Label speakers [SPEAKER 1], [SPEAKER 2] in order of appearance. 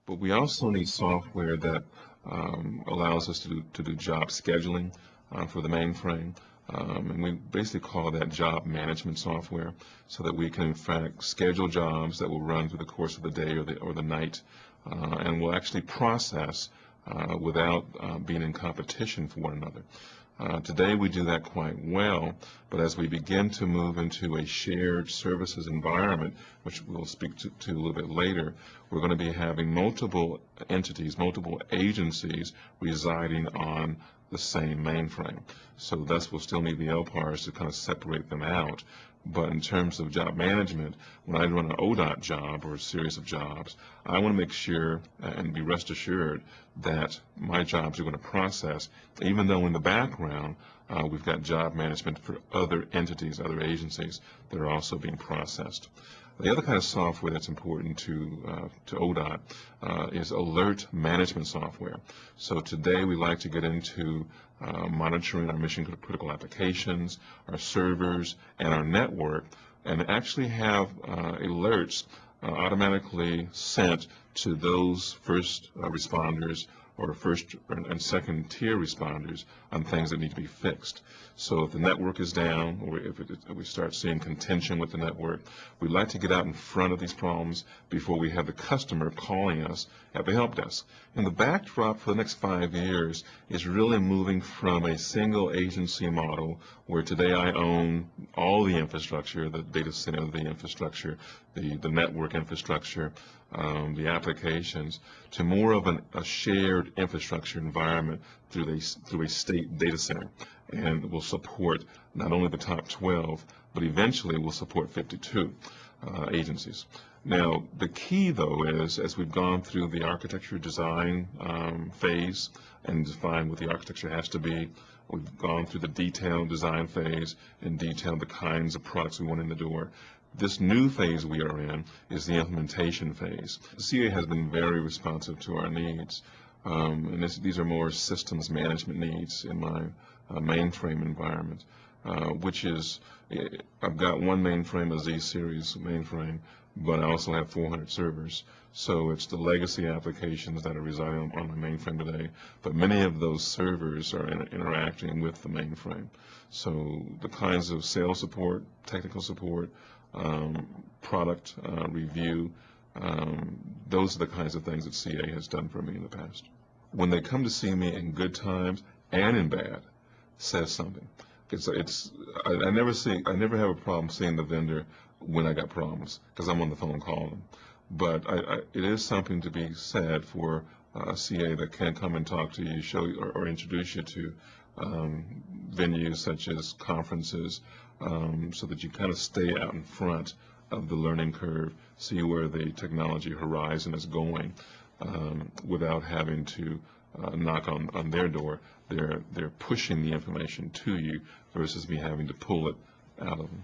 [SPEAKER 1] But we also need software that allows us to do job scheduling for the mainframe. And we basically call that job management software, so that we can in fact schedule jobs that will run through the course of the day or the night, and will actually process without being in competition for one another. Today we do that quite well, but as we begin to move into a shared services environment, which we'll speak to a little bit later, we're going to be having multiple entities, multiple agencies residing on the same mainframe. So thus we'll still need the LPARs to kind of separate them out. But in terms of job management, when I run an ODOT job or a series of jobs, I want to make sure and be rest assured that my jobs are going to process, even though in the background we've got job management for other entities, other agencies that are also being processed. The other kind of software that's important to ODOT is alert management software. So today we like to get into monitoring our mission critical applications, our servers, and our network, and actually have alerts automatically sent to those first responders or first and second tier responders on things that need to be fixed. So if the network is down, or if we start seeing contention with the network, we'd like to get out in front of these problems before we have the customer calling us at the help desk. And the backdrop for the next 5 years is really moving from a single agency model, where today I own all the infrastructure, the data center, the infrastructure, the network infrastructure, the applications, to more of a shared infrastructure environment through a state data center, and will support not only the top 12, but eventually will support 52 agencies. Now, the key, though, is as we've gone through the architecture design phase and defined what the architecture has to be, we've gone through the detailed design phase and detailed the kinds of products we want in the door. This new phase we are in is the implementation phase. CA has been very responsive to our needs, and these are more systems management needs in my mainframe environment, which is, I've got one mainframe, a Z-series mainframe, but I also have 400 servers. So it's the legacy applications that are residing on my mainframe today, but many of those servers are interacting with the mainframe. So the kinds of sales support, technical support, product review, those are the kinds of things that CA has done for me in the past. When they come to see me in good times and in bad, says something. I never have a problem seeing the vendor when I got problems, because I'm on the phone calling. But it is something to be said for a CA that can come and talk to you, show you, or introduce you to venues such as conferences, so that you kind of stay out in front of the learning curve, see where the technology horizon is going, without having to knock on their door. They're pushing the information to you versus me having to pull it out of them.